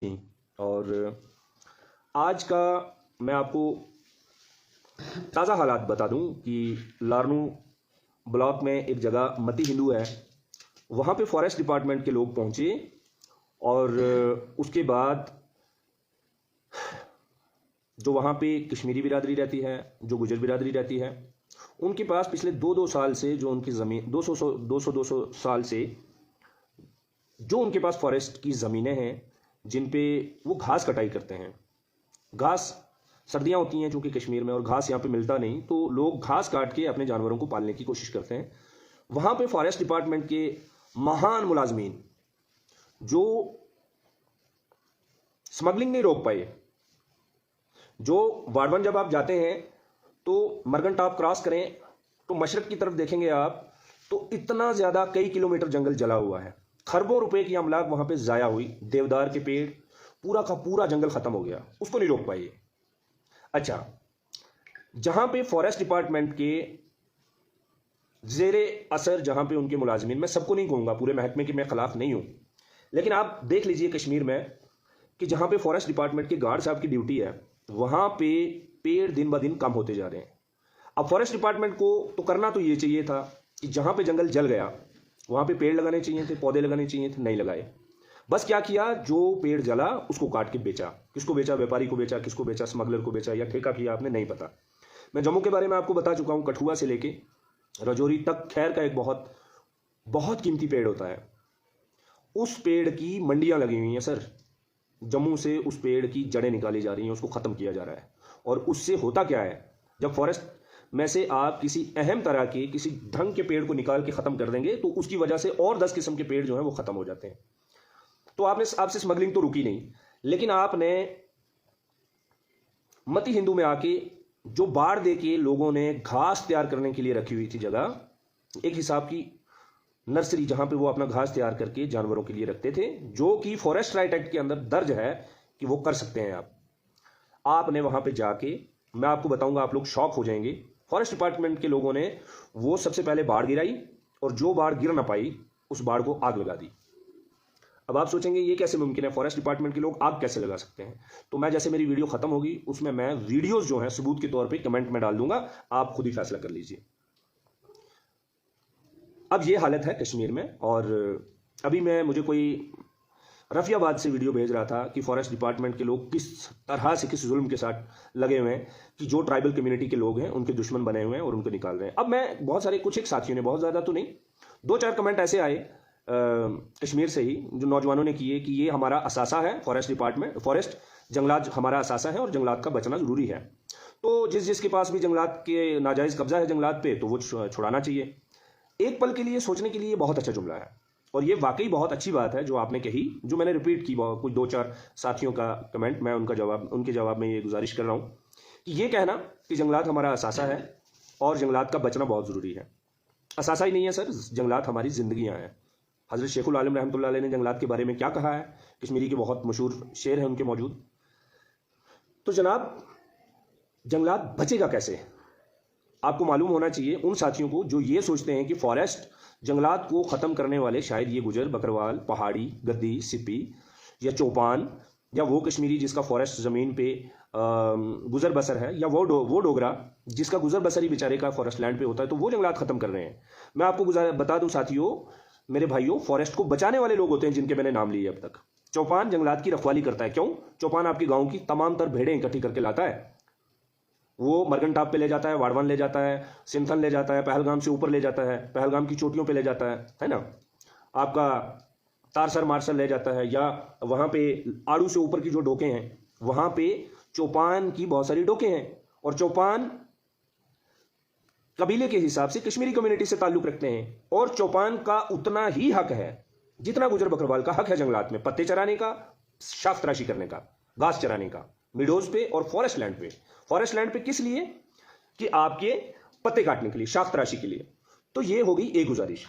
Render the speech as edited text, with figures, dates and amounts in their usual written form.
और आज का मैं आपको ताज़ा हालात बता दूं कि लारनू ब्लॉक में एक जगह मती हिंदू है, वहाँ पे फॉरेस्ट डिपार्टमेंट के लोग पहुँचे और उसके बाद जो वहाँ पे कश्मीरी बिरादरी रहती है, जो गुजर बिरादरी रहती है, उनके पास पिछले 2-2 साल से जो उनकी ज़मीन 200 साल से जो उनके पास फॉरेस्ट की ज़मीनें हैं जिन पे वो घास कटाई करते हैं। घास सर्दियाँ होती हैं चूँकि कश्मीर में और घास यहाँ पे मिलता नहीं, तो लोग घास काट के अपने जानवरों को पालने की कोशिश करते हैं। वहाँ पे फॉरेस्ट डिपार्टमेंट के महान मुलाजमीन जो स्मगलिंग नहीं रोक पाए, जो वार्डवन जब आप जाते हैं तो मरगन टॉप क्रॉस करें तो मशरक की तरफ देखेंगे आप तो इतना ज़्यादा कई किलोमीटर जंगल जला हुआ है, खरबों रुपए की अमलाक वहाँ पे ज़ाया हुई, देवदार के पेड़ पूरा का पूरा जंगल ख़त्म हो गया, उसको नहीं रोक पाए। अच्छा, जहाँ पे फॉरेस्ट डिपार्टमेंट के ज़ेरे असर जहाँ पे उनके मुलाजमीन, मैं सबको नहीं कहूँगा, पूरे महकमे के मैं ख़िलाफ़ नहीं हूँ, लेकिन आप देख लीजिए कश्मीर में कि जहाँ पे फॉरेस्ट डिपार्टमेंट के गार्ड साहब की ड्यूटी है, वहाँ पे पेड़ दिन ब दिन कम होते जा रहे हैं। अब फॉरेस्ट डिपार्टमेंट को तो करना तो ये चाहिए था कि जहाँ पे जंगल जल गया वहाँ पे पेड़ लगाने चाहिए थे, पौधे लगाने चाहिए थे, नहीं लगाए। बस क्या किया, जो पेड़ जला उसको काट के बेचा। किसको बेचा? व्यापारी को बेचा, किसको बेचा? स्मगलर को बेचा, या ठेका किया आपने, नहीं पता। मैं जम्मू के बारे में आपको बता चुका हूँ, कठुआ से लेके रजौरी तक खैर का एक बहुत बहुत कीमती पेड़ होता है, उस पेड़ की मंडियाँ लगी हुई हैं सर। जम्मू से उस पेड़ की जड़ें निकाली जा रही हैं, उसको ख़त्म किया जा रहा है। और उससे होता क्या है, जब फॉरेस्ट में से आप किसी अहम तरह के किसी ढंग के पेड़ को निकाल के ख़त्म कर देंगे तो उसकी वजह से और 10 किस्म के पेड़ जो हैं वो ख़त्म हो जाते हैं। तो आपसे स्मगलिंग तो रुकी नहीं, लेकिन आपने मती हिंदू में आके जो बाढ़ दे के लोगों ने घास तैयार करने के लिए रखी हुई थी जगह, एक हिसाब की नर्सरी जहां पे वो अपना घास तैयार करके जानवरों के लिए रखते थे, जो कि फॉरेस्ट राइट एक्ट के अंदर दर्ज है कि वो कर सकते हैं आपने वहां पे जाके, मैं आपको बताऊंगा, आप लोग शॉक हो जाएंगे। फॉरेस्ट डिपार्टमेंट के लोगों ने वो सबसे पहले बाढ़ गिराई और जो बाढ़ गिर ना पाई उस बाढ़ को आग लगा दी। अब आप सोचेंगे ये कैसे मुमकिन है, फॉरेस्ट डिपार्टमेंट के लोग आग कैसे लगा सकते हैं? तो मैं जैसे मेरी वीडियो खत्म होगी उसमें मैं वीडियोस जो हैं सबूत के तौर पे कमेंट में डाल दूंगा, आप खुद ही फैसला कर लीजिए। अब ये हालत है कश्मीर में। और अभी मुझे कोई रफियाबाद से वीडियो भेज रहा था कि फॉरेस्ट डिपार्टमेंट के लोग किस तरह से किस जुल्म के साथ लगे हुए हैं कि जो ट्राइबल कम्युनिटी के लोग हैं उनके दुश्मन बने हुए हैं और उनको निकाल रहे हैं। अब मैं बहुत सारे कुछ एक साथियों ने, बहुत ज़्यादा तो नहीं, 2-4 कमेंट ऐसे आए कश्मीर से ही जो नौजवानों ने किए कि ये हमारा असासा है, फॉरेस्ट डिपार्टमेंट, फॉरेस्ट जंगलात हमारा असासा है और जंगलात का बचना ज़रूरी है। तो जिसके पास भी जंगलात के नाजायज़ कब्जा है जंगलात पे, तो वो छुड़ाना चाहिए। एक पल के लिए सोचने के लिए बहुत अच्छा जुमला है और ये वाकई बहुत अच्छी बात है जो आपने कही, जो मैंने रिपीट की। कुछ 2-4 साथियों का कमेंट, मैं उनके जवाब में ये गुजारिश कर रहा हूँ कि ये कहना कि जंगलात हमारा असासा है और जंगलात का बचना बहुत ज़रूरी है, असासा ही नहीं है सर, जंगलात हमारी ज़िंदगियाँ हैं। हज़रत शेखुल आलम रहमतुल्लाह अलैह ने जंगलात के बारे में क्या कहा है, कश्मीरी के बहुत मशहूर शेर हैं उनके मौजूद। तो जनाब, जंगलात बचेगा कैसे? आपको मालूम होना चाहिए उन साथियों को जो ये सोचते हैं कि फॉरेस्ट जंगलात को ख़त्म करने वाले शायद ये गुजर, बकरवाल, पहाड़ी, गद्दी, सिप्पी या चौपान, या वो कश्मीरी जिसका फॉरेस्ट ज़मीन पे गुजर बसर है, या वो डोगरा जिसका गुजर बसर ही बेचारे का फॉरेस्ट लैंड पे होता है, तो वो जंगलात ख़त्म कर रहे हैं। मैं आपको बता दूं साथियों, मेरे भाइयों, फॉरेस्ट को बचाने वाले लोग होते हैं जिनके मैंने नाम लिए अब तक। चौपान जंगलात की रखवाली करता है। क्यों? चौपान आपके गाँव की तमाम तर भेड़ें इकट्ठी करके लाता है, वो मरगन टॉप पे ले जाता है, वाड़वान ले जाता है, सिंथन ले जाता है, पहलगाम से ऊपर ले जाता है, पहलगाम की चोटियों पे ले जाता है ना, आपका तारसर मारसर ले जाता है, या वहाँ पे आड़ू से ऊपर की जो डोके हैं वहाँ पे चौपान की बहुत सारी डोके हैं। और चौपान कबीले के हिसाब से कश्मीरी कम्युनिटी से ताल्लुक़ रखते हैं और चौपान का उतना ही हक है जितना गुजर बकरवाल का हक है जंगलात में पत्ते चराने का, शाख तराशी करने का, घास चराने का, मिडोज पे और फॉरेस्ट लैंड पे। फॉरेस्ट लैंड पे किस लिए? कि आपके पत्ते काटने के लिए, शाख तराशी के लिए। तो ये होगी एक गुजारिश।